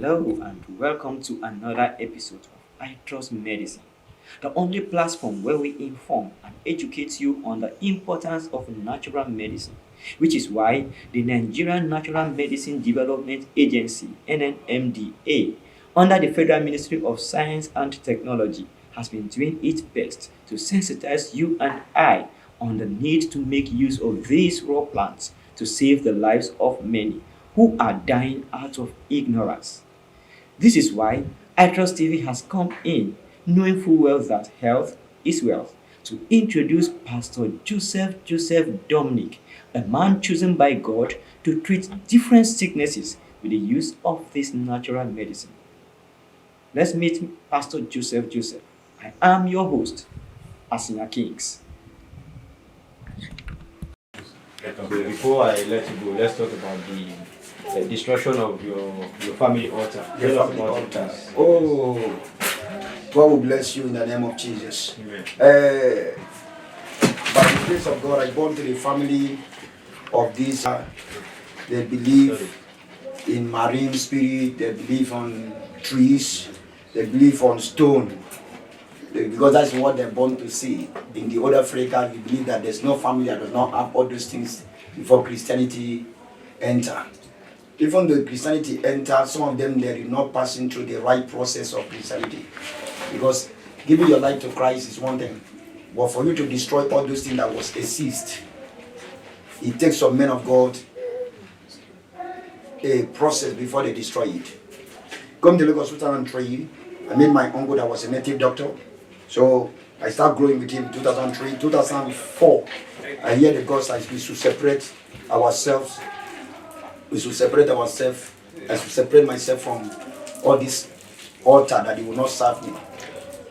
Hello and welcome to another episode of I Trust Medicine, the only platform where we inform and educate you on the importance of natural medicine, which is why the Nigerian Natural Medicine Development Agency (NNMDA) under the Federal Ministry of Science and Technology has been doing its best to sensitize you and I on the need to make use of these raw plants to save the lives of many who are dying out of ignorance. This is why iTrust TV has come in, knowing full well that health is wealth, to introduce Pastor Joseph Joseph Dominic, a man chosen by God to treat different sicknesses with the use of this natural medicine. Let's meet Pastor Joseph Joseph. I am your host, Asina Kings. So before I let you go, let's talk about the destruction of your family altar. Your family altar. Oh, God will bless you in the name of Jesus. Amen. By the grace of God, I born to the family of this. They believe in marine spirit. They believe on trees. They believe on stone. Because that's what they're born to see. In the other Africa, we believe that there's no family that does not have all those things before Christianity enter. Even though Christianity entered, some of them they did not passing through the right process of Christianity. Because giving your life to Christ is one thing. But for you to destroy all those things that was exist, it takes some men of God a process before they destroy it. Come to Lagos 2003, I met my uncle that was a native doctor. So I started growing with him in 2003, 2004. I hear the gospel that we should separate ourselves. We should separate ourselves. I should separate myself from all this altar that he will not serve me.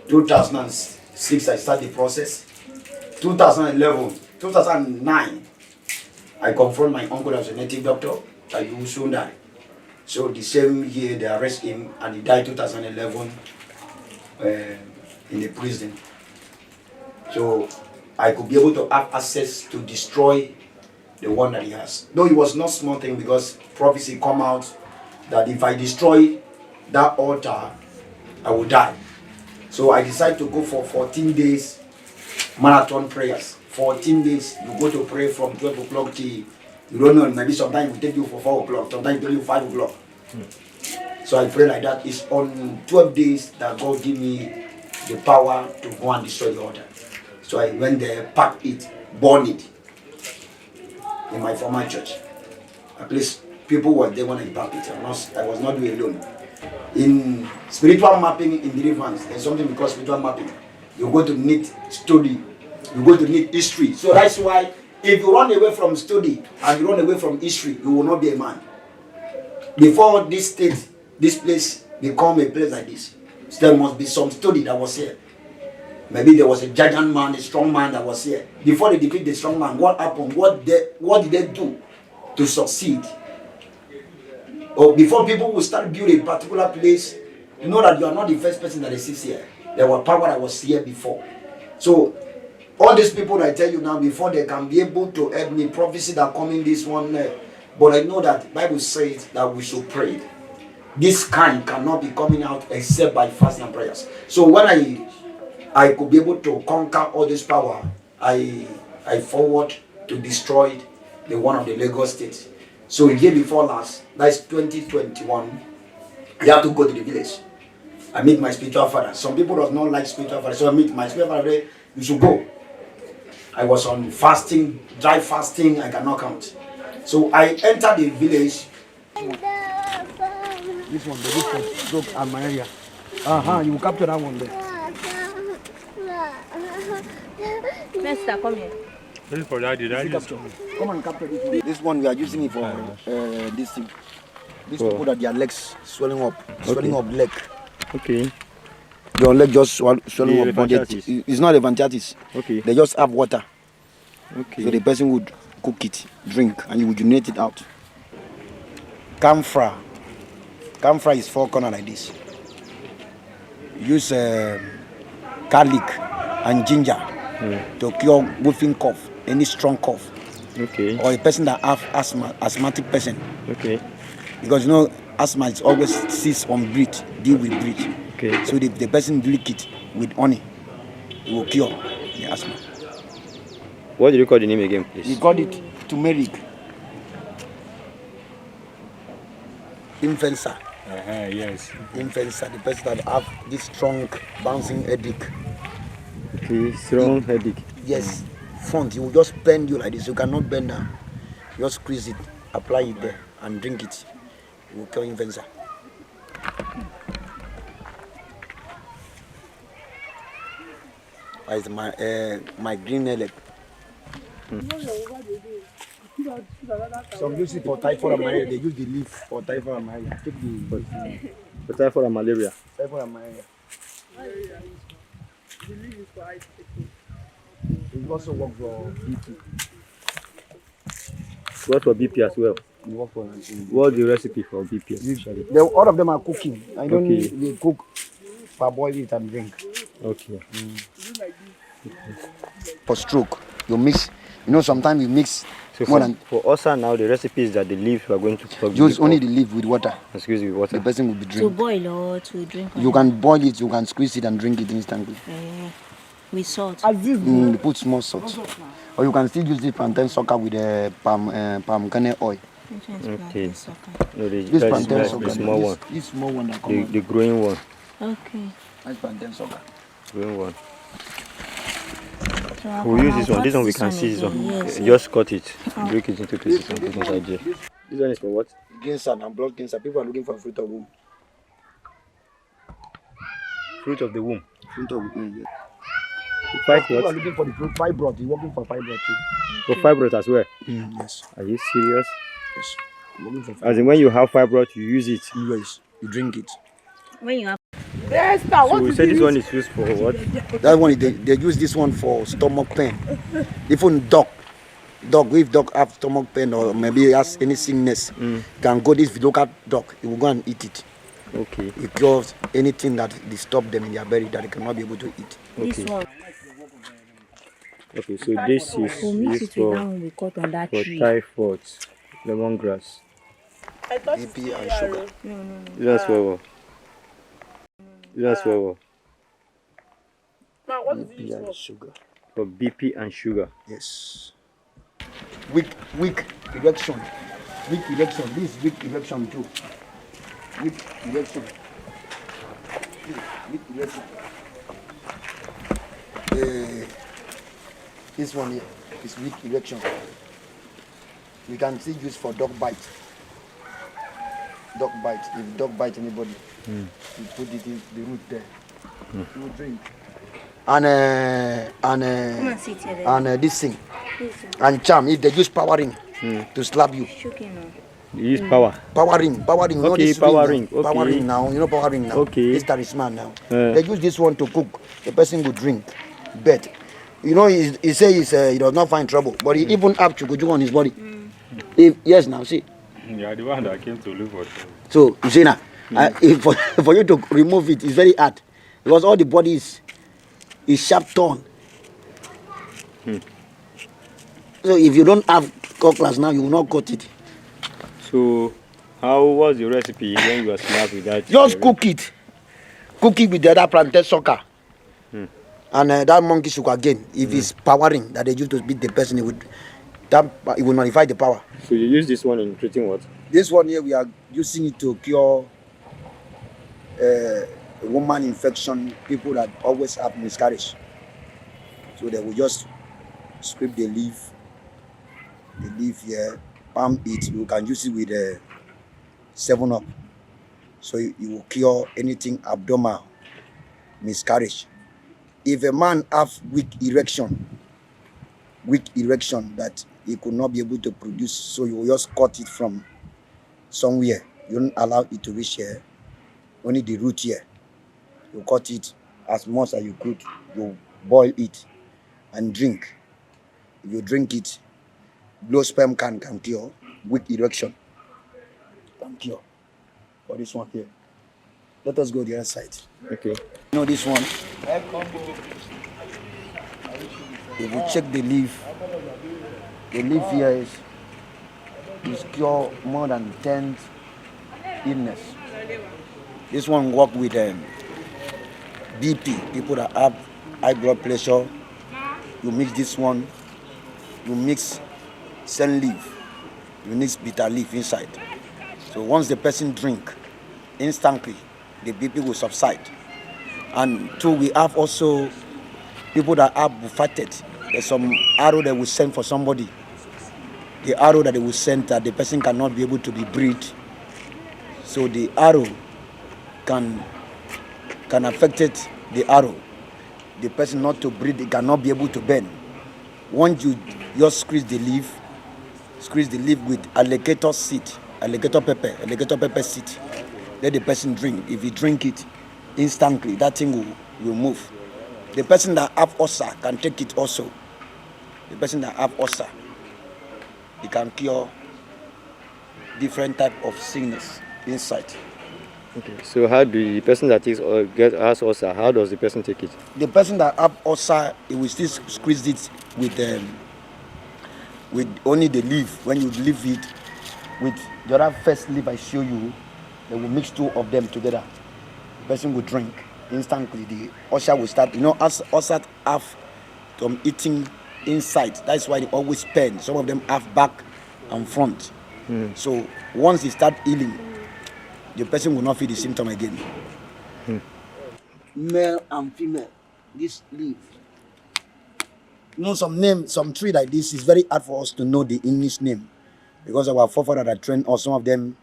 2006, I started the process. 2009, I confront my uncle as a native doctor that he will soon die. So the same year they arrest him and he died 2011. In the prison. So I could be able to have access to destroy the one that he has. Though it was not small thing because prophecy come out that if I destroy that altar, I will die. So I decided to go for 14 days marathon prayers. 14 days, you go to pray from 12 o'clock till, you don't know, maybe sometimes it will take you for 4 o'clock, sometimes it will take you 5 o'clock. So I pray like that. It's on 12 days that God give me the power to go and destroy the altar. So I went there, packed it, burned it in my former church. At least people were there when I packed it. I was not doing it alone. In spiritual mapping in deliverance, there's something we call spiritual mapping. You're going to need study. You're going to need history. So that's why if you run away from study and you run away from history, you will not be a man. Before this state, this place become a place like this, there must be some study that was here. Maybe there was a giant man, a strong man that was here. Before they defeat the strong man, what happened? What did they do to succeed? Or before people will start building a particular place, you know that you are not the first person that exists here. There was power that was here before. So all these people that I tell you now, before they can be able to help me, prophecy that come in this one, but I know that the Bible says that we should pray. This kind cannot be coming out except by fasting and prayers. So when I could be able to conquer all this power, I forward to destroy the one of the Lagos states. So a year before last, that's 2021, I had to go to the village. I meet my spiritual father. Some people does not like spiritual father, so I meet my spiritual father. You should go. I was on fasting, dry fasting. I cannot count. So I entered the village. This one, the for stroke and malaria. You will capture that one there. Mister, come here. This is for daddy. Come and capture this one. This one we are using it for this thing. These people that their legs swelling up leg. Okay. Your leg just swelling up. But it's not evanthelitis. Okay. They just have water. Okay. So the person would cook it, drink, and you would urinate it out. Camphor. Camphor is 4 corners like this. Use garlic and ginger to cure whooping cough, any strong cough. Okay. Or a person that have asthmatic person. Okay. Because you know asthma is always cease on breathe, deal with breathe. Okay. So if the person drink it with honey, it will cure the asthma. What did you call the name again, please? We call it turmeric. Influenza. Yes. Influenza, the person that have this strong bouncing headache. Okay, strong headache. Yes, front, you will just bend you like this. You cannot bend down. You just squeeze it, apply it there, and drink it. It will cure influenza. It's my green leg. Some use it for typhoid and malaria. They use the leaf for typhoid and malaria. Take the For typhoid and malaria. typhoid and malaria. It also works for BP. What for BP as well? It works for What's the recipe for BP especially? all of them are cooking. I don't Okay. they cook, parboil it and drink. Okay. For stroke, you mix. You know, sometimes you mix So more for, than for ulcer now, the recipe is that the leaves we are going to plug use only the leaf with water. Excuse me, The water. person will be To drink. boil or to drink? You can boil it, you can squeeze it and drink it instantly. With salt. You put small salt. Or you can still use the plantain sucker with palm kernel oil. Okay. No, This that's plantain the sucker, small one. this small one that The, comes. the growing one. Okay. That's plantain sucker. Growing one. So We'll use this one. cut This one we can see. again. Yes. Just cut it. Break it into pieces and put inside there. This one is for what? Cancer and blood cancer. People are looking for fruit of womb. Fruit of the womb. Fruit of womb. Yes. Fight People are what? looking for the fruit fibroid. You're working for fibroid too. For fibroid as well. Yes. Are you serious? Yes. You're working for As fibroid. in when you have fibroid, you use it. Yes. You drink it. When you have So we say this one is used for what? That one they use this one for stomach pain. Even dog, if dog have stomach pain or maybe has any sickness, can go this local dog. He will go and eat it. Okay. It cures anything that disturb them in their belly that they cannot be able to eat. this Okay. one, Okay, so this is we'll mix used it with that one we cut on that for tree. typhoid, lemongrass. BP and sugar. That's what. That's what. BP and sugar. For BP and sugar. Yes. Weak erection. Weak erection. This is weak erection too. Weak erection. Weak erection. This one here is weak erection. We can still use for dog bite. Dog bite. If dog bite anybody, you put it in the root there. You drink. Come and sit here. This thing. And charm. If they use powering to slap you. Shaking now. You use power. Powering. You know Okay, this power ring ring, now. okay. Powering now. You know powering now. Okay. This talisman now. Yeah. They use this one to cook. The person will drink. Bet. You know, he says he does not find trouble, but he even have chukuju on his body. If yes, now see. You are the one that came to look for trouble. So you see now, for you to remove it is very hard because all the body is sharp torn. So if you don't have cutlass now, you will not cut it. So, how was the recipe when you were snapped with that? Just cook it. Cook it with the other plantain sucker. And that monkey sugar again. If it's powering that they use to beat the person, it will nullify the power. So you use this one in treating what? This one here, we are using it to cure woman infection, people that always have miscarriage. So they will just scrape the leaf here, palm it. You can use it with 7-Up. So you will cure anything abdominal, miscarriage. If a man have weak erection that he could not be able to produce, so you will just cut it from somewhere. You don't allow it to reach here, only the root here. You cut it as much as you could. You boil it and drink. If you drink it, blow sperm can cure. Weak erection can cure. For this one here. Let us go the other side. Okay. You know this one? If you check the leaf here is cure more than 10 illness. This one work with BP, people that have high blood pressure. You mix this one, you mix sen leaf, you mix bitter leaf inside. So once the person drink, instantly the BP will subside. And two, we have also people that are buffeted. There's some arrow that we send for somebody. The arrow that they will send that the person cannot be able to be breathed. So the arrow can affect it, the arrow. The person not to breathe, it cannot be able to bend. Once you just squeeze the leaf with alligator seed, alligator pepper seed, let the person drink. If he drink it, instantly that thing will move. The person that have ulcer can take it also. The person that have ulcer, it can cure different type of sickness inside. Okay. So how do the person that is or has ulcer? How does the person take it? The person that have ulcer, it will still squeeze it with only the leaf. When you leave it with the other first leaf I show you, they will mix two of them together. The person will drink instantly. The ulcer will start. You know, as ulcer have some eating inside. That's why they always pain. Some of them have back and front. So once they start healing, the person will not feel the symptom again. Male and female, this leaf. You know, some tree like this is very hard for us to know the English name because our forefathers that trained us, some of them,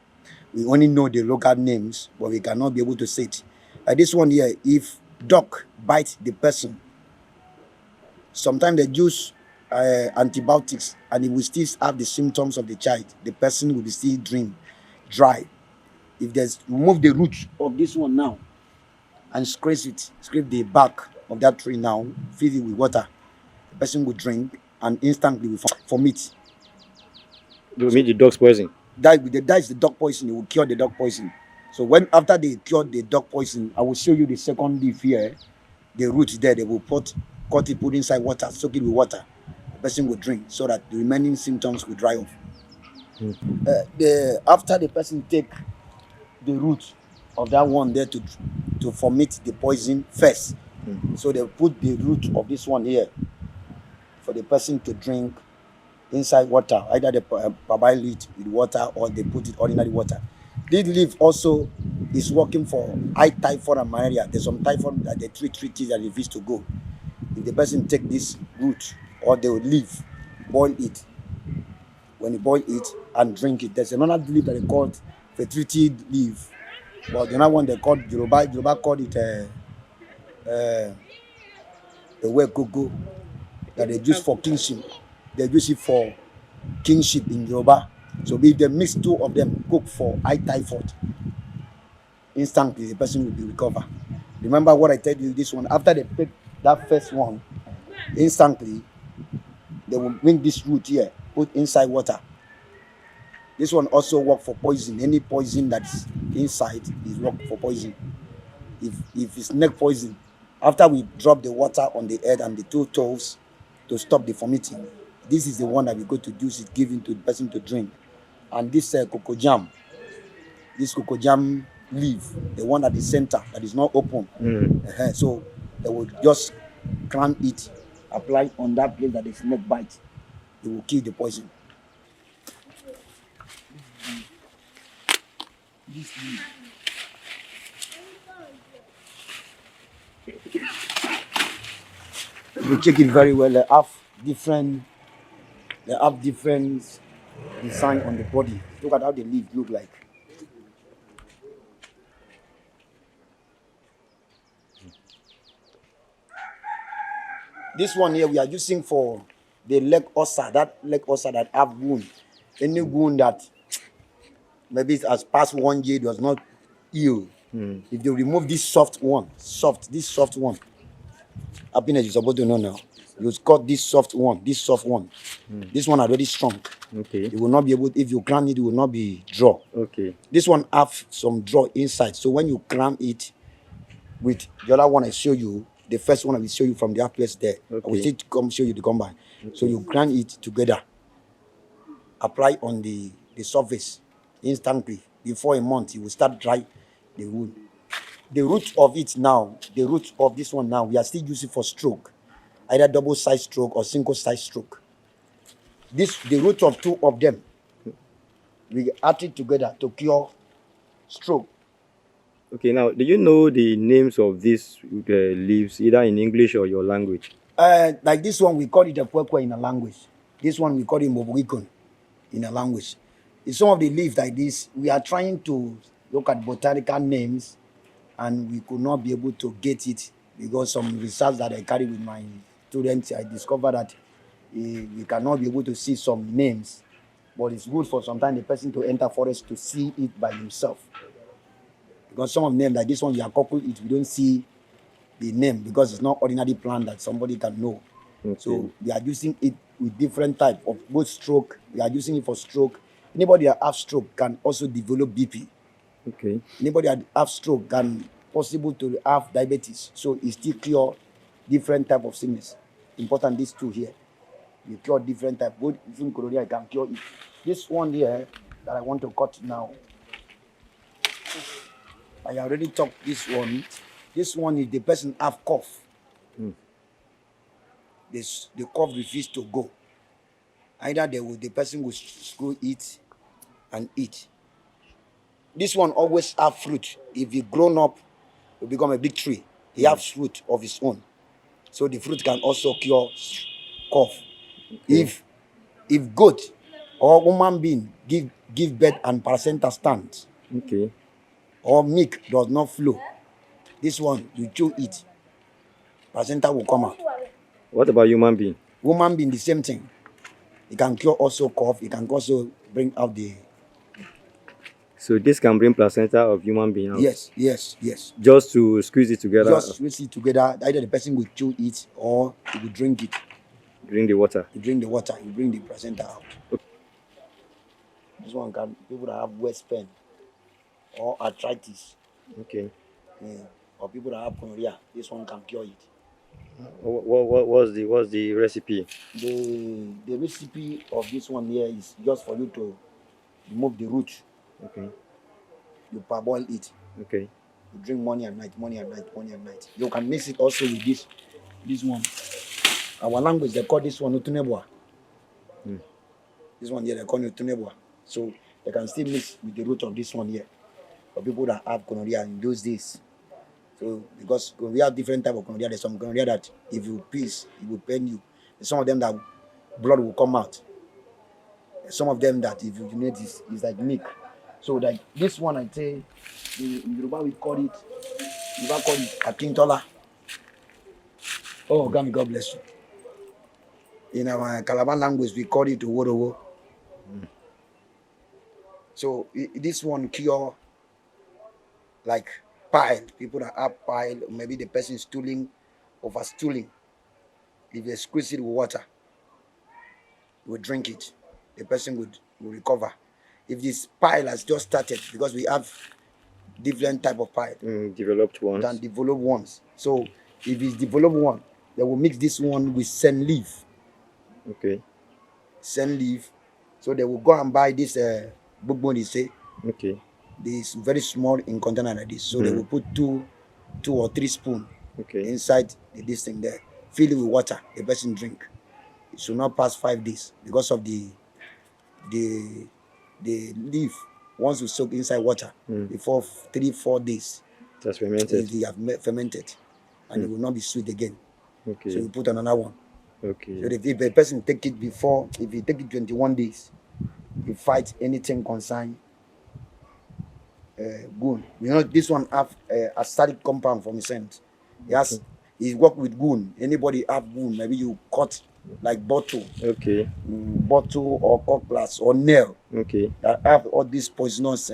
we only know the local names, but we cannot be able to say it. Like this one here, if dog bites the person, sometimes they use antibiotics and it will still have the symptoms of the child. The person will be still dry. If there's remove the root of this one now and scrape the bark of that tree now, fill it with water, the person will drink and instantly will vomit. You mean the dog's poison? That is the dog poison. It will cure the dog poison. So when after they cure the dog poison, I will show you the second leaf here. The root there, they will cut it, put inside water, soak it with water. The person will drink so that the remaining symptoms will dry off. After the person take the root of that one there to vomit the poison first. So they put the root of this one here for the person to drink inside water. Either they boil it with water or they put it ordinary water. This leaf also is working for high typhoid and malaria. There's some typhoid that they treat that refuse to go. If the person take this root or the leaf, boil it. When you boil it and drink it, there's another leaf that they call fertility leaf. But the other one they called Yoruba called it the way gogo that they use for kingship. They use it for kingship in Yoruba. So if they mix two of them, cook for high typhoid, instantly the person will be recovered. Remember what I told you, this one, after they pick that first one, instantly they will bring this root here, put inside water. This one also work for poison. Any poison that's inside is work for poison. If it's neck poison, after we drop the water on the head and the two toes to stop the vomiting, this is the one that we go to use it, giving to the person to drink. And this cocoa jam leaf, the one at the center that is not open. So they will just cram it, apply on that place that is neck bite. It will kill the poison. This leaf. You check it very well. They have different design on the body. Look at how the leaf look like. This one here we are using for the leg ulcer, that have wound. Any wound that maybe it has passed 1 year, does not heal. If they remove this soft one, happiness, you're supposed to know now. You cut this soft one. This one already strong. Okay. You will not be able, if you cram it, it will not be draw. Okay. This one have some draw inside. So when you cram it with the other one I show you, the first one I will show you from the place there. Okay. I will still come show you the combine. Okay. So you grind it together. Apply on the surface instantly. before a month, he will start dry the wound. The root of it now, the root of this one now, we are still using for stroke, either double side stroke or single side stroke. The root of two of them, we add it together to cure stroke. Okay, now, do you know the names of these leaves, either in English or your language? Like this one, we call it a kwekwe in a language. This one, we call it mobwikon in a language. In some of the leaves like this, we are trying to look at botanical names, and we could not be able to get it because some research that I carry with my students, I discovered that we cannot be able to see some names, but it's good for sometimes the person to enter forest to see it by himself. Because some of them, like this one, we are coupled it, we don't see the name because it's not ordinary plant that somebody can know. Okay. So we are using it with different type of both stroke. We are using it for stroke. Anybody that have stroke can also develop BP. Okay. Anybody that have stroke can possible to have diabetes. So it still cure different type of sickness. Important these two here. You cure different type. Both even gonorrhea can cure it. This one here that I want to cut now, I already talked this one. This one is the person have cough. The cough refuses to go. Either the person will screw it and eat. This one always have fruit. If he grown up, will become a big tree. He has fruit of his own. So the fruit can also cure cough. Okay. If goat or human being give birth and placenta stands, Okay. or milk does not flow, this one you chew it, placenta will come out. What about human being? Woman being the same thing. It can cure also cough. It can also bring out the. So this can bring placenta of human being out? Yes. Just to squeeze it together? Just squeeze it together. Either the person will chew it or he will drink it. Drink the water? You drink the water, you bring the placenta out. This one can, people that have waist pain or arthritis, Okay. or people that have gonorrhea, this one can cure it. What's the recipe? The recipe of this one here is just for you to remove the root. Okay. You parboil it. Okay. You drink morning and night, morning and night, morning and night. You can mix it also with this one. Our language, they call this one utunebwa. This one here, they call it utunebwa. So they can still mix with the root of this one here. For people that have gonorrhea in those days. So because we have different type of gonorrhea, there's some gonorrhea that if you piss, it will pain you. There's some of them that blood will come out. There's some of them that if you notice, it's like milk. So like this one, I say, in Yoruba we call it Akintola. Oh, God bless you. In our Calabar language, we call it Oworowo. So this one cure like pile. People that have pile, maybe the person is stooling, over stooling. If they squeeze it with water, you will drink it. The person will recover. If this pile has just started, because we have different type of pile. Developed ones. Than developed ones. So if it's developed one, they will mix this one with sen leaf. Okay. Sen leaf. So they will go and buy this bugbon, they say. Okay. This very small in container like this. So they will put two or three spoons inside this thing there. Fill it with water. The person drink. It should not pass 5 days because of the leaf. Once you soak inside water, before 3-4 days, that's fermented. They have fermented, and it will not be sweet again. Okay. So you put another one. Okay. So if a person take it before, if he take it 21 days, he fight anything concern goon. You know this one have a static compound from his end. He work with goon. Anybody have goon? Maybe you cut like bottle. Okay. Bottle or cutlass or nail. Okay. That have all this poisonous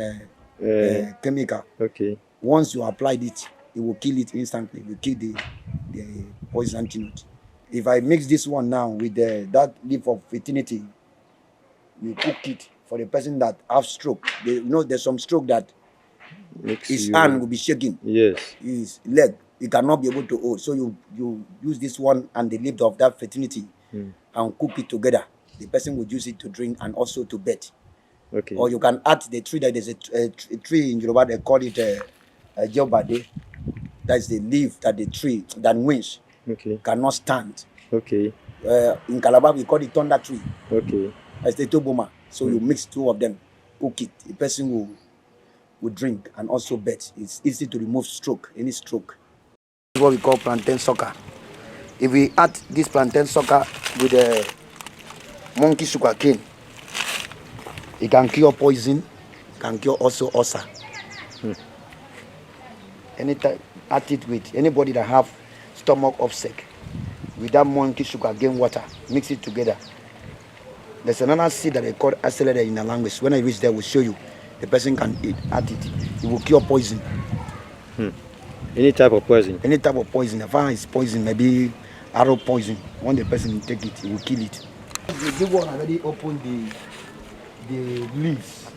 chemical. Okay. Once you applied it, it will kill it instantly. It will kill the poison antidote. If I mix this one now with that leaf of fertility, you cook it for the person that have stroke. There's some stroke that his hand will be shaking. Yes. His leg, he cannot be able to hold. So you use this one and the leaf of that fertility and cook it together. The person will use it to drink and also to bathe. Okay. Or you can add the tree that there's a tree in Yoruba, they call it a jobade. That's the leaf that the tree that winds Okay. cannot stand. Okay. In Calabar, we call it thunder tree. Okay. As the toboma. So you mix two of them, cook it. The person will drink and also bet. It's easy to remove stroke, any stroke. This is what we call plantain sucker. If we add this plantain sucker with a monkey sugar cane, it can cure poison, can cure also ulcer. Anytime add it with anybody that have stomach upset, with that monkey sugar cane water, mix it together. There's another seed that they call accelerator in the language. When I reach there, we'll show you. The person can eat, add it. It will cure poison. Any type of poison. Any type of poison. If it's poison, maybe arrow poison. When the person take it, it will kill it. The big one already opened the leaves.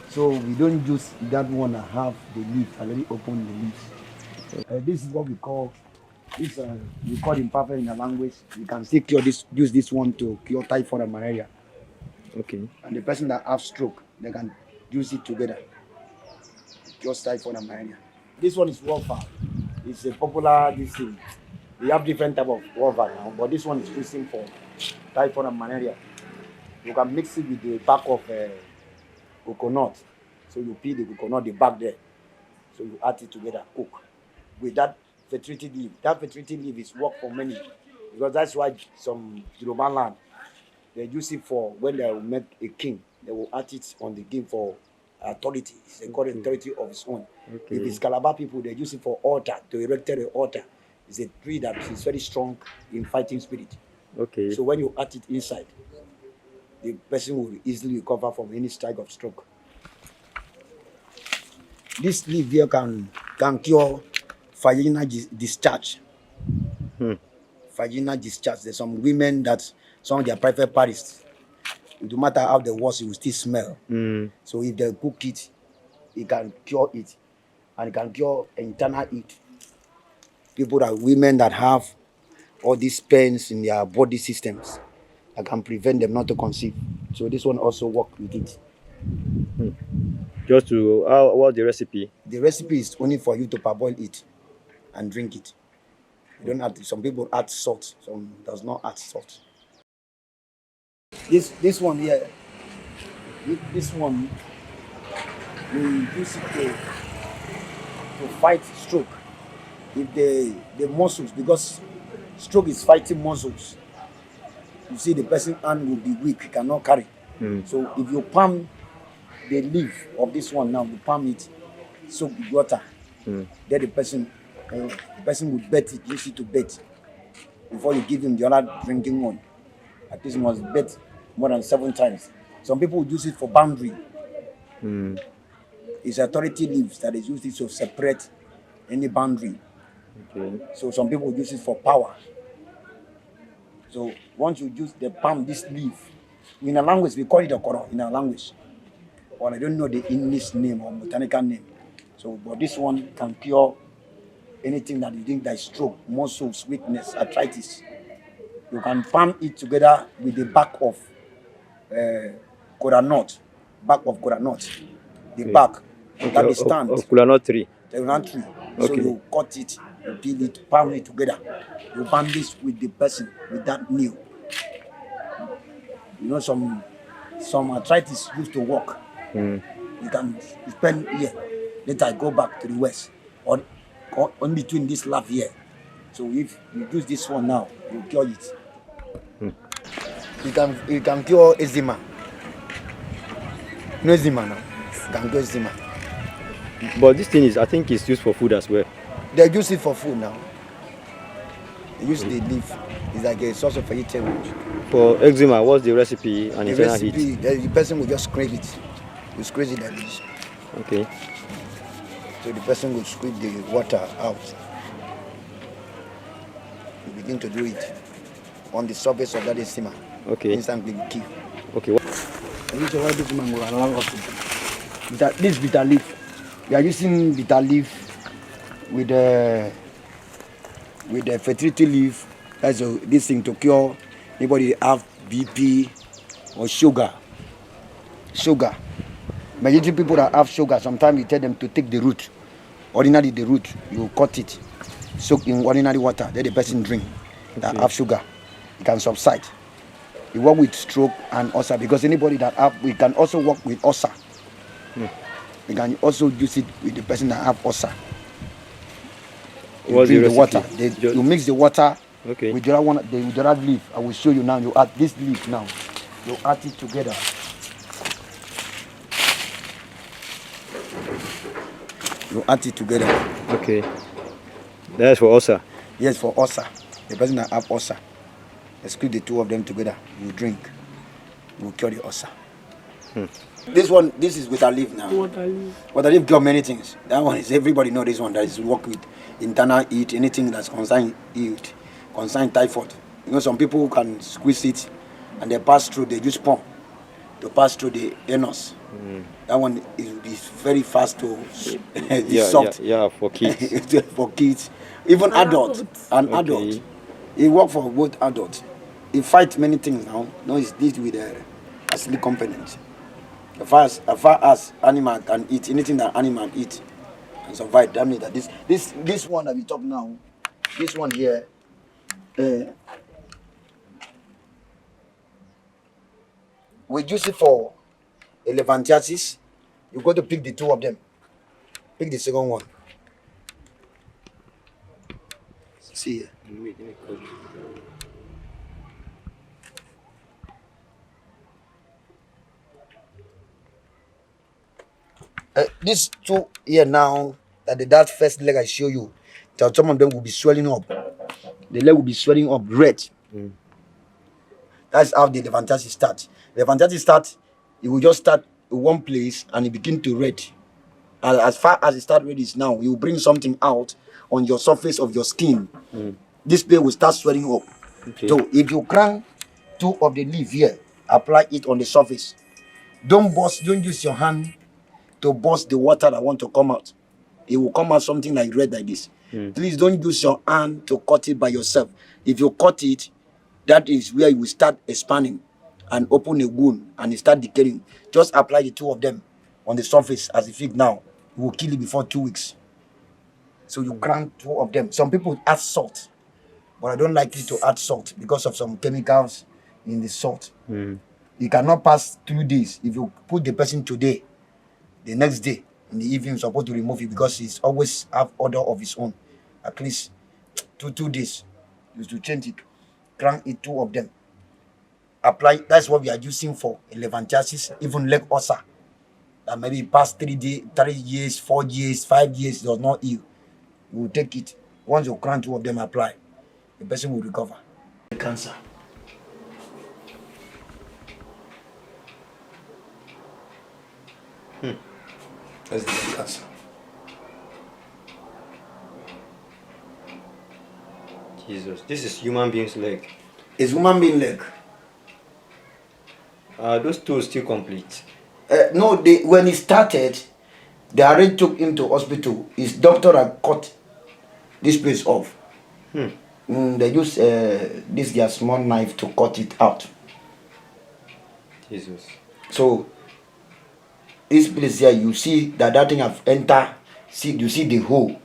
So we don't use that one that have the leaf already open the leaves. This is what we call this. We call imperfect in the language. We can still cure this. Use this one to cure typhoid and malaria. Okay. And the person that have stroke, they can use it together. Cure typhoid and malaria. This one is warfare. It's a popular this thing. We have different type of warfare now, but this one is using for typhoid and malaria. You can mix it with the back of coconut. So you peel the coconut, the back there. So you add it together, cook. With that fertility leaf. That fertility leaf is work for many. Because that's why some Yoruba land, they use it for when they will make a king. They will add it on the king for authority. It's a God authority of its own. Okay. If it's Calabar people, they use it for altar, to erect an altar. It's a tree that is very strong in fighting spirit. Okay. So when you add it inside, the person will easily recover from any strike of stroke. This leaf here can cure vaginal discharge. Vaginal discharge. There's some women that some of their private parties, no matter how they wash, it will still smell. So if they cook it, it can cure it, and it can cure internal heat. Women that have all these pains in their body systems, that can prevent them not to conceive. So this one also work with it. Just to what's the recipe? The recipe is only for you to parboil it and drink it. You don't add. Some people add salt. Some does not add salt. This one here. This one we use it to fight stroke. If the muscles, because stroke is fighting muscles. You see, the person's hand will be weak, he cannot carry. So if you palm the leaf of this one now, you palm it, soak with water. Then the person will bet it, use it to bet. Before you give him the other drinking one. At least he must bet more than 7 times. Some people use it for boundary. It's authority leaves that is used to separate any boundary. Okay. So some people use it for power. So once you use the palm, this leaf, in a language we call it a koro in our language. Well, I don't know the English name or botanical name. So, but this one can cure anything that you think that is stroke, muscles, weakness, arthritis. You can palm it together with the back of coconut, the back that is stand. Of coconut tree. The round tree. So Okay. you cut it, you peel it, palm it together. You palm this with the person with that nail. You know, some arthritis used to walk. You can spend here. Later I go back to the west or in between this lap here. So if you use this one now, you cure it. You can cure eczema. No eczema now. You can cure eczema. But this thing is, I think, it's used for food as well. They use it for food now. They use the leaf. It's like a source of vegetable. For eczema, what's the recipe and The internal recipe, heat? the person will just scrape it. You squeeze it like this. Okay. So the person will squeeze the water out. You begin to do it on the surface of that eczema. Okay. Instantly we kill. Okay. This is why this man will allow us to. This bitter leaf. We are using bitter leaf with the fertility leaf. That's this thing to cure anybody have BP or sugar. sugar. Majority people that have sugar, sometimes you tell them to take the root. Ordinarily the root, you cut it, soak in ordinary water, let the person drink. That have sugar, it can subside. We work with stroke and ulcer because anybody that have, we can also work with ulcer. We can also use it with the person that have ulcer. You What's drink the the water. recipe? You mix the water Okay. with the other one, with the other leaf. I will show you now. You add this leaf now. You add it together. You add it together. Okay. That's for ulcer. Yes, for ulcer. The person that have ulcer. Exclude the two of them together. You drink. You will cure the ulcer. This one, this is with a leaf now. Water leaf cure many things. That one is everybody know this one. That is work with internal heat, anything that's concerned heat, concerned typhoid. You know, some people can squeeze it and they pass through. They use pump to pass through the anus. That one is very fast to soft. Yeah, for kids. For kids, even adults and adults. It work for both adults. It fight many things now. No, it's this with a acidic component. As far as animal can eat, anything that animal eat and survive, that means that this one that we talk now, this one here, we use it for elephantiasis. You got to pick the two of them. Pick the second one. See here. These two here now, that first leg I show you, that some of them will be swelling up. The leg will be swelling up red. That's how the elephantiasis starts. The elephantiasis starts, it will just start in one place and it begin to red. And as far as it starts red is now, you will bring something out on your surface of your skin. This place will start swelling up. Okay. So if you crank two of the leaf here, apply it on the surface. Don't use your hand to burst the water that want to come out. It will come out something like red like this. Please don't use your hand to cut it by yourself. If you cut it, that is where you will start expanding and open a wound and it start decaying. Just apply the two of them on the surface as it is now. It will kill it before 2 weeks. So you crank two of them. Some people add salt, but I don't like it to add salt because of some chemicals in the salt. You cannot pass 3 days. If you put the person today, the next day in the evening you're supposed to remove it because it's always have order of its own. At least 2 days. You have to change it. Crank it, two of them. Apply. That's what we are using for elephantiasis, even leg ulcer. That maybe past 3 days, 3 years, 4 years, 5 years does not heal. You will take it. Once you crank two of them, apply. The person will recover. The cancer. That's the cancer. Jesus, this is human being's leg. It's human being leg. Those two still complete. No, when he started, they already took him to hospital. His doctor had cut this place off. They use this their small knife to cut it out. Jesus. So this place here, you see that thing have entered. You see the hole.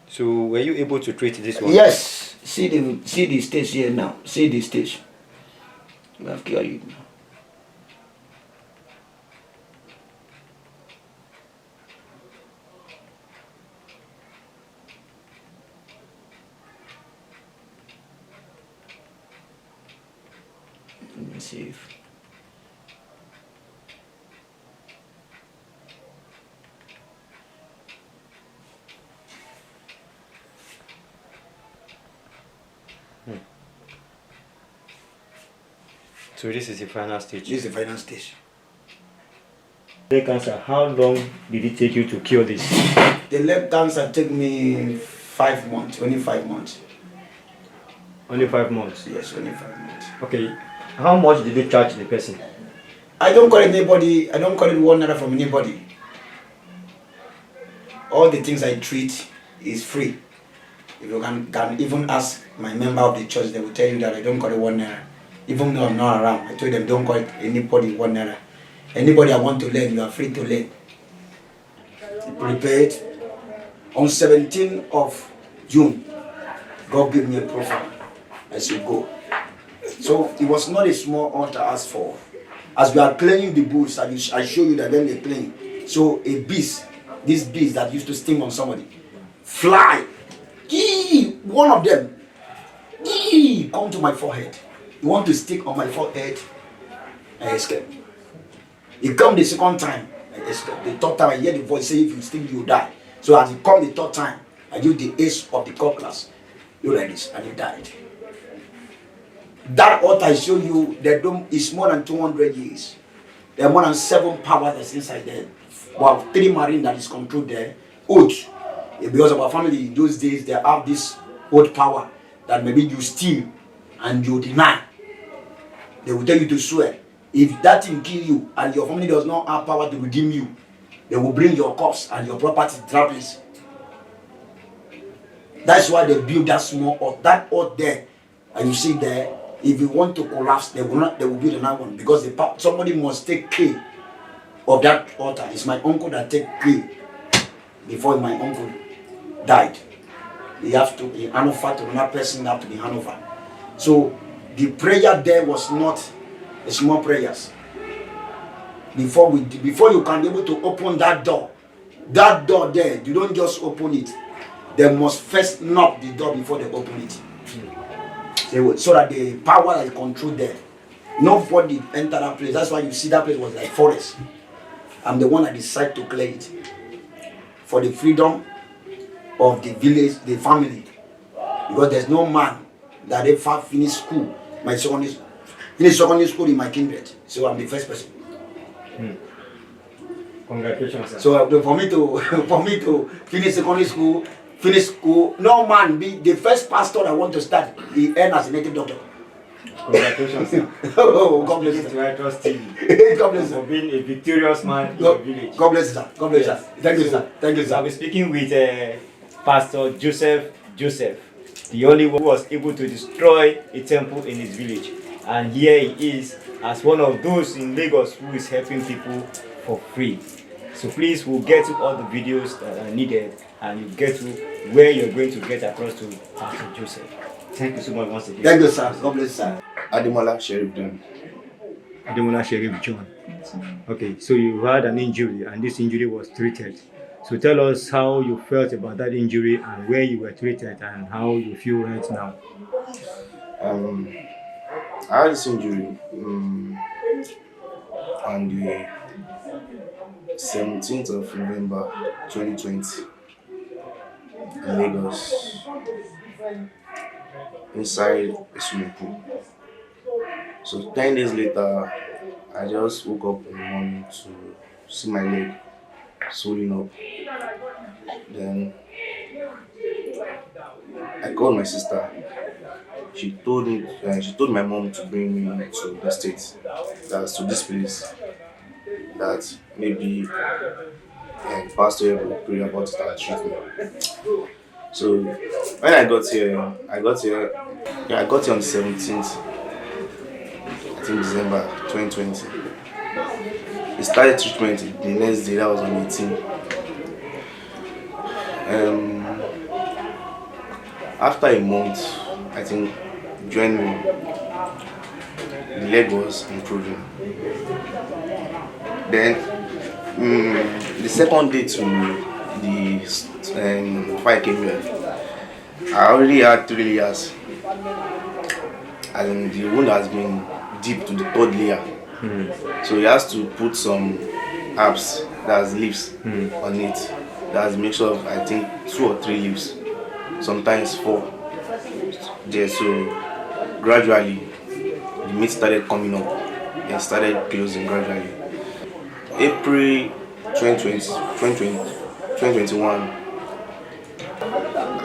So were you able to treat this one? Yes. See the stage here now. See the stage. We have cured it now. Let me see if So this is the final stage. this is the final stage. Leg cancer, how long did it take you to cure this? The leg cancer took me 5 months, only 5 months. Only 5 months. Yes, only 5 months. Okay. How much did you charge the person? I don't collect anybody, I don't collect 1 naira from anybody. All the things I treat is free. If you can even ask my member of the church, they will tell you that I don't collect 1 naira. Even though I'm not around, I told them don't call anybody 1 naira. Anybody I want to learn, you are free to learn. Prepared. On 17th of June, God gave me a profile. I should go. So it was not a small altar as for. As we are playing the bulls, I show you that when they're playing. So a beast, this beast that used to sting on somebody, fly. One of them, come to my forehead. You want to stick on my forehead? I escape. He come the second time, I escape. The third time I hear the voice say, if you stick, you die. So as he come the third time, I use the ace of the cutlass. You like this, and he died. That altar I show you, the dome is more than 200 years. There are more than 7 powers that's inside there. We have 3 marines that is controlled there. Oath. Because of our family in those days, they have this oath power that maybe you steal and you deny. They will tell you to swear. If that thing kill you and your family does not have power to redeem you, they will bring your corpse and your property trappings. That's why they build that small earth. That earth there, and you see there, if you want to collapse, they will not. They will build another one because somebody must take care of that altar. It's my uncle that take care before my uncle died. He have to be hand over to another person. Have to be hand over. So the prayer there was not a small prayers. Before you can be able to open that door there, you don't just open it. They must first knock the door before they open it. So that the power that is controlled there, nobody enter that place. That's why you see that place was like forest. I'm the one that decided to clear it for the freedom of the village, the family. Because there's no man that ever finished school. My son is finished secondary school in my kindred. So I'm the first person. Congratulations, sir. So for me to finish secondary school, no man be the first pastor I want to start. He end as a native doctor. Congratulations, sir. Oh, God bless you. To Trust TV. God bless For you. being a victorious man in the village. God bless you, sir. God bless you, Yes. sir. Thank you, sir. Thank you, I'll sir. be speaking with Pastor Joseph Joseph, the only one who was able to destroy a temple in his village. And here he is as one of those in Lagos who is helping people for free. So please, we'll get to all the videos that are needed and you get to where you're going to get across to Pastor Joseph. Thank you so much once again. Thank you, sir. God bless you, sir. Ademola Sheriff John. Ademola Sheriff John. Okay, so you had an injury and this injury was treated. So tell us how you felt about that injury and where you were treated and how you feel right now. I had this injury on the 17th of November 2020 in Lagos, inside a swimming pool. So 10 days later, I just woke up in the morning to see my leg swelling up. Then I called my sister. She told my mom to bring me to the States, that's to this place, that maybe pastor will pray about it and treat me. So when I got here on the 17th, I think December 2020. He started treatment the next day, that was on 18th. After a month, I think January, the leg was improving. Then the second day to before I came here, I already had 3 layers, and the wound has been deep to the 3rd layer. So he has to put some herbs, that's leaves, on it. That's a mixture of, I think, 2 or 3 leaves, sometimes 4. There, so gradually the meat started coming up and started closing gradually. April 2021,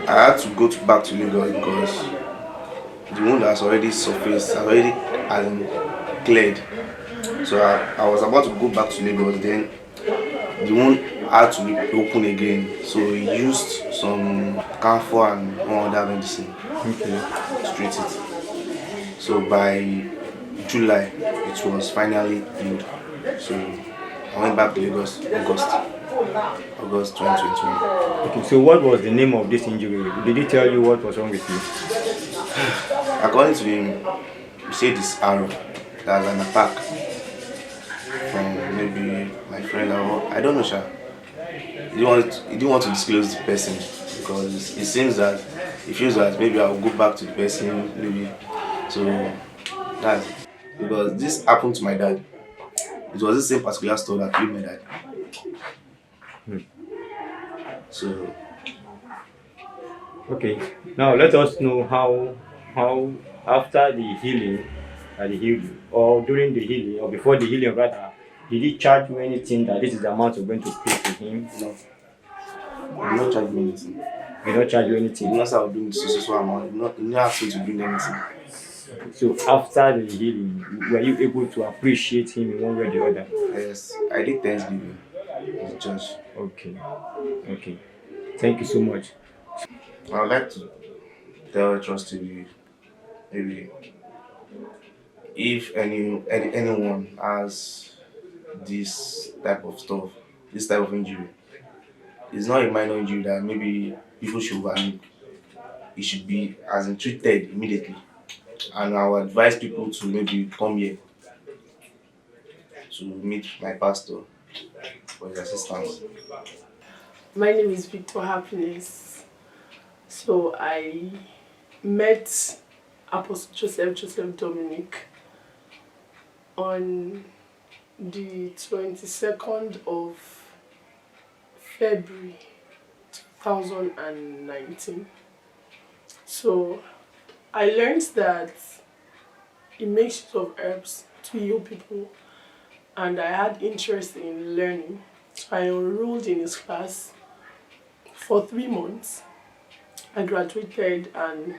I had to go back to Lagos because the wound has already surfaced, cleared. So I was about to go back to Lagos, then the wound had to be open again. So he used some camphor and one other medicine to treat it. So by July, it was finally healed. So I went back to Lagos August 2021. Okay, so what was the name of this injury? Did he tell you what was wrong with you? According to him, he said this arrow that was an attack from maybe my friend or I don't know, sha. He didn't want to disclose the person because it seems that he feels that maybe I'll go back to the person, maybe. So that's it. Because this happened to my dad. It was the same particular store that killed my dad. So Okay, now let us know how after the healing, that he healed you, or during the healing, or before the healing rather, did he charge you anything that this is the amount you're going to pay to him? no, he did not charge me anything. He did not charge you He anything. did not say I was doing so amount. He did not ask me to bring anything. So after the healing, were you able to appreciate him in one way or the other? Yes, I did Thanksgiving in the church. Okay, okay. Thank you so much. I would like to tell Trust TV maybe if anyone has this type of stuff, this type of injury, it's not a minor injury that maybe people should overlook. It should be as in treated immediately. And I would advise people to maybe come here to meet my pastor for his assistance. My name is Victor Happiness. So I met Apostle Joseph Dominic on the 22nd of February 2019. So I learned that he makes use of herbs to heal people, and I had interest in learning. So I enrolled in his class for 3 months. I graduated and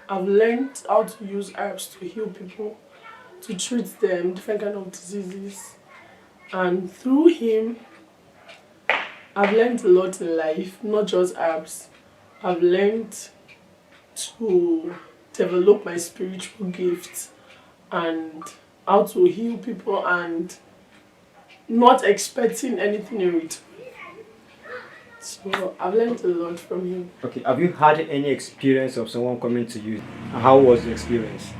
I've learned how to use herbs to heal people, to treat them, different kind of diseases. And through him, I've learned a lot in life, not just herbs. I've learned to develop my spiritual gifts and how to heal people and not expecting anything in return. So I've learned a lot from him. Okay, have you had any experience of someone coming to you? How was the experience?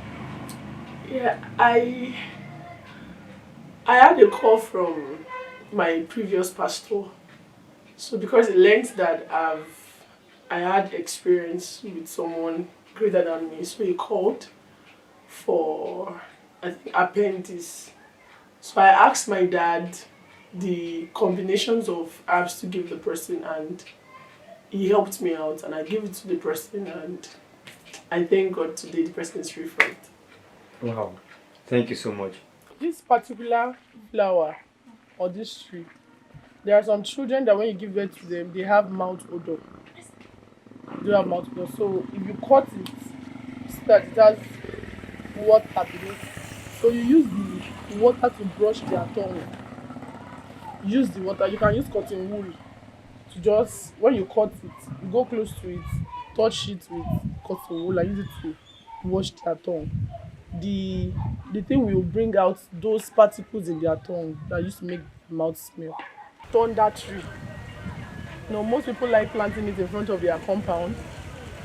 Yeah, I had a call from my previous pastor. So because he learned that I had experience with someone greater than me, so he called for, I think, appendix. So I asked my dad the combinations of herbs to give the person, and he helped me out, and I gave it to the person, and I thank God today the person is free from it. Wow, thank you so much. This particular flower or this tree, there are some children that when you give birth to them, they have mouth odor. They have mouth odor. So if you cut it, so that it has water beneath. So you use the water to brush their tongue. Use the water. You can use cotton wool to just, when you cut it, you go close to it, touch it with cotton wool and use it to wash their tongue. The thing will bring out those particles in their tongue that used to make the mouth smell. Thunder tree. You know, most people like planting it in front of their compound.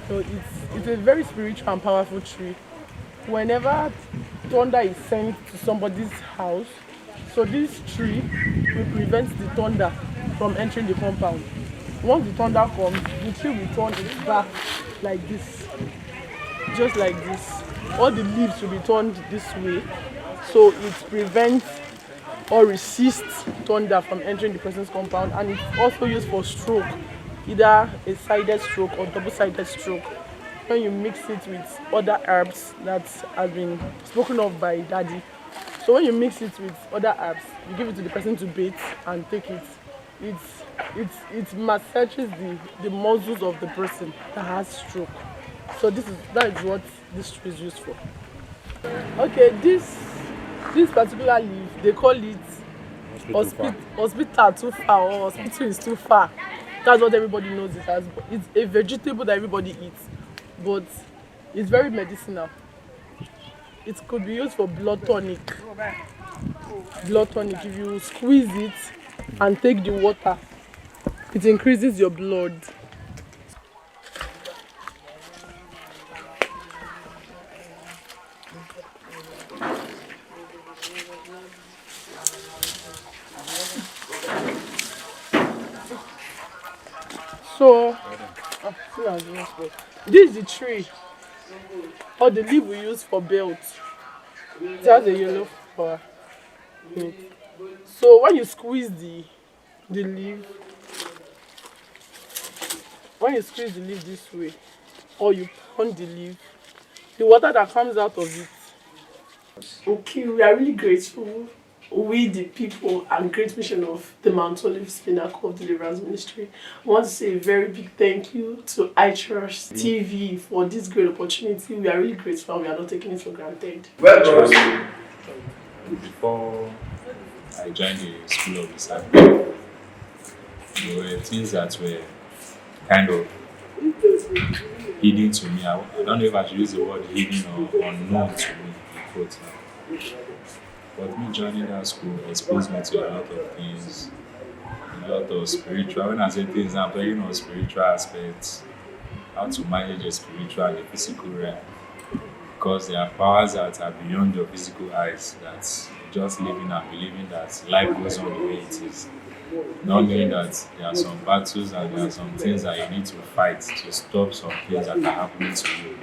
So it's a very spiritual and powerful tree. Whenever thunder is sent to somebody's house, so this tree will prevent the thunder from entering the compound. Once the thunder comes, the tree will turn its back like this, just like this. All the leaves will be turned this way, so it prevents or resists thunder from entering the person's compound. And it's also used for stroke, either a sided stroke or double-sided stroke. When you mix it with other herbs that has been spoken of by Daddy. So when you mix it with other herbs, you give it to the person to bathe and take it. It massages the muscles of the person that has stroke. So that is what this tree is used for. Okay, this particular leaf, they call it hospital too far, or hospital is too far. That's what everybody knows it as. It's a vegetable that everybody eats, but it's very medicinal. it could be used for blood tonic. Blood tonic, if you squeeze it and take the water, it increases your blood. So this is the tree or the leaf we use for belt. It has a yellow flower in it. So when you squeeze the leaf, when you squeeze the leaf this way, or you pound the leaf, the water that comes out of it. Okay, we are really grateful. We, the people, and Great Mission of the Mount Olive Pinnacle of Deliverance Ministry, I want to say a very big thank you to iTrust TV for this great opportunity. We are really grateful and we are not taking it for granted. Before I joined the School of Discipleship, there were things that were kind of hidden to me. I don't know if I should use the word hidden or unknown to me. Quote now. But me joining that school exposed me to a lot of things, a lot of spiritual. When I say things, I'm talking on spiritual aspects, how to manage the spiritual and the physical realm. Because there are powers that are beyond your physical eyes, that you're just living and believing that life goes on the way it is. Not knowing that there are some battles and there are some things that you need to fight to stop some things that are happening to you.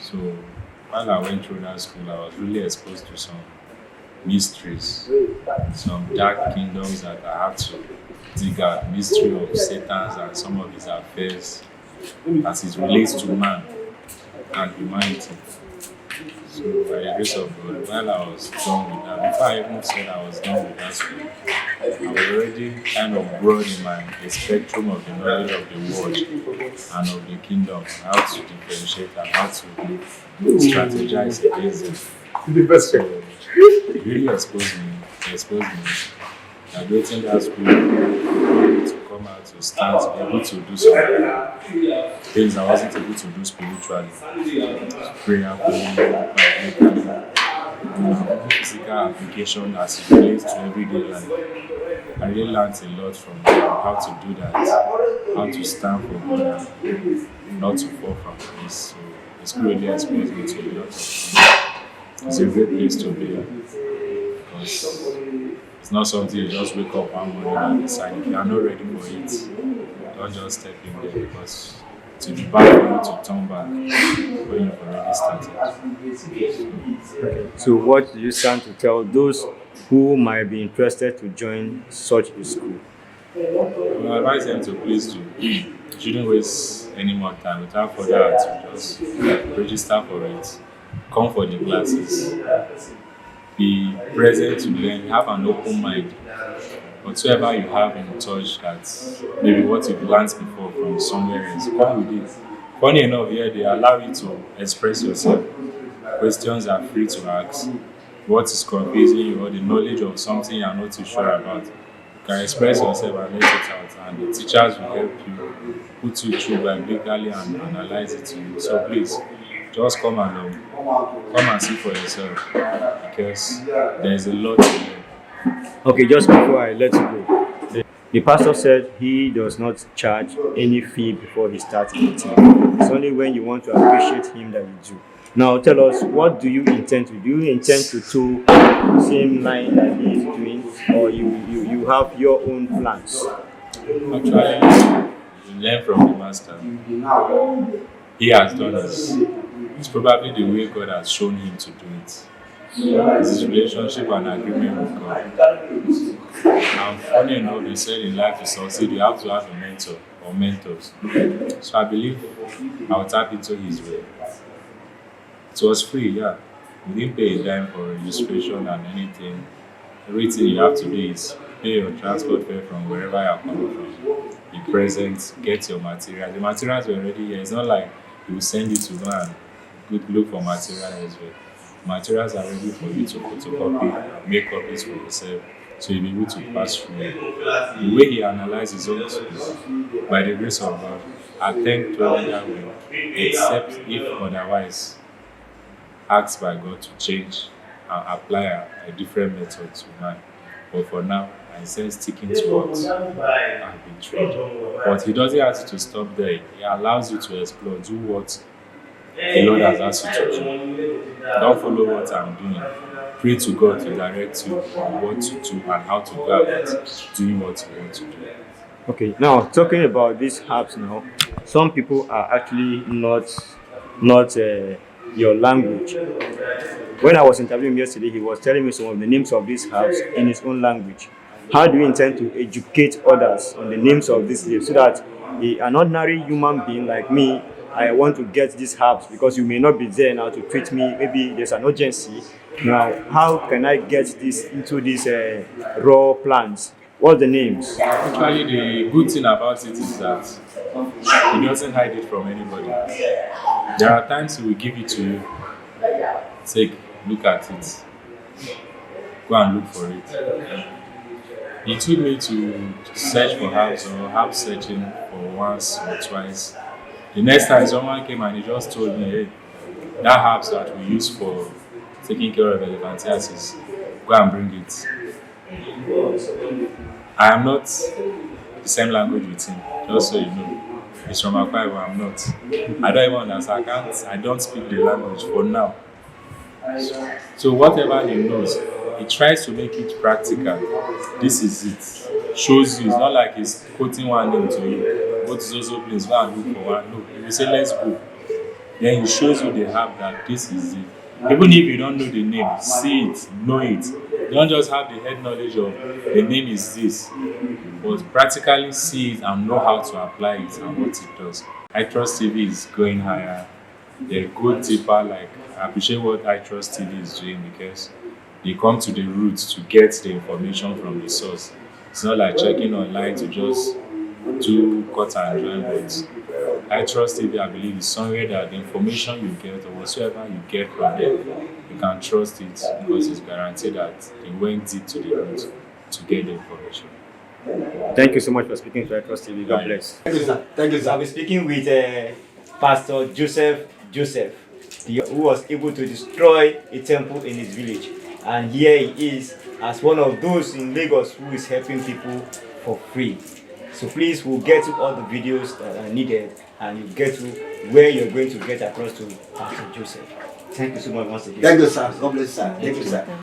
So while I went through that school, I was really exposed to some mysteries, some dark kingdoms that I had to dig out, mystery of Satan's and some of his affairs as it relates to man and humanity. So by the grace of God, while I was done with that, before I even said I was done with that school, I was already kind of broad in the spectrum of the knowledge of the world and of the kingdom, and how to differentiate and how to strategize against them. So it really exposed me. Graduating that school, to come out to start, to be able to do some things I wasn't able to do spiritually. Prayer, physical application as it relates to everyday life. I really learned a lot from how to do that, how to stand for God and not to fall from grace. So the school really exposed me to a lot of things. It's a great place to be because it's not something you just wake up one morning and decide. If you are not ready for it, don't just step in there because it will be bad for you to turn back when you've already started. Okay. So what do you stand to tell those who might be interested to join such a school? I advise them to please do. Shouldn't waste any more time. Without further ado, just register for it. Come for the classes. Be present to learn. Have an open mind. Whatsoever you have in touch that maybe what you've learned before from somewhere else, come with it. Funny enough, here they allow you to express yourself. Questions are free to ask. What is confusing you or the knowledge of something you are not too sure about, you can express yourself and let it out, and the teachers will help you put you through biblically and analyze it to you. So please, just come along. Come and see for yourself because there is a lot to learn. Okay, just before I let you go, the pastor said he does not charge any fee before he starts meeting. It's only when you want to appreciate him that you do. Now tell us, what do you intend to do? Do you intend to do the same line that he is doing, or you have your own plans? Actually, you learn from the master. He has done it. It's probably the way God has shown him to do it. It's his relationship and agreement with God. And funny enough, they said in life to succeed, you have to have a mentor or mentors. So I believe I'll tap into his way. It was free, yeah. We didn't pay a dime for registration and anything. Everything you have to do is pay your transport fare from wherever you are coming from. Be present, get your materials. The materials were already here. It's not like he will send you to go and look for materials elsewhere. Materials are ready for you to photocopy, make copies for yourself, so you'll be able to pass through. The way he analyzed his own school, by the grace of God, I thank God that way, except if otherwise. asked by God to change and apply a different method to mine. But for now, I said sticking to what I've been trained. But He doesn't ask you to stop there. He allows you to explore, do what the Lord has asked you to do. Don't follow what I'm doing. Pray to God to direct you on what to do and how to go about doing what you want to do. Okay, now talking about these apps now, some people are actually not your language. When I was interviewing him yesterday, he was telling me some of the names of these apps in his own language. How do you intend to educate others on the names of these apps so that an ordinary human being like me, I want to get these apps because you may not be there now to treat me. Maybe there's an urgency. Now, how can I get this into these raw plans? What's the names? Actually, the good thing about it is that He doesn't hide it from anybody. There are times He will give it to you. Take, look at it. Go and look for it. He told me to search for herbs or herb searching for once or twice. The next time someone came and he just told me, hey, that herbs that we use for taking care of elephantiasis, go and bring it. I am not the same language with him, just so you know. He's from Akwa Ibom, I'm not. I don't even understand. I don't speak the language for now. So whatever he knows, he tries to make it practical. This is it. Shows you. It's not like he's quoting one name to you. Go to so place, go and look for one. No, he will say, let's go. Then he shows you the herb that this is it. Even if you don't know the name, see it, know it. Don't just have the head knowledge of the name is this, but practically see it and know how to apply it and what it does. I Trust TV is going higher. They go deeper. Like, I appreciate what I Trust TV is doing because they come to the roots to get the information from the source. It's not like checking online to just do cut and dry, but I Trust TV, I believe, is somewhere that the information you get or whatsoever you get from them, you can trust it because it's guaranteed that they went deep to the root to get the information. Thank you so much for speaking to I Trust TV. God bless. Thank you, sir. Thank you, I'll sir. be speaking with Pastor Joseph Joseph, who was able to destroy a temple in his village. And here he is as one of those in Lagos who is helping people for free. So please, we'll get to all the videos that are needed and you get to where you're going to get across to Pastor Joseph. Thank you so much once again. Thank you, sir. God bless, sir. Thank you, sir.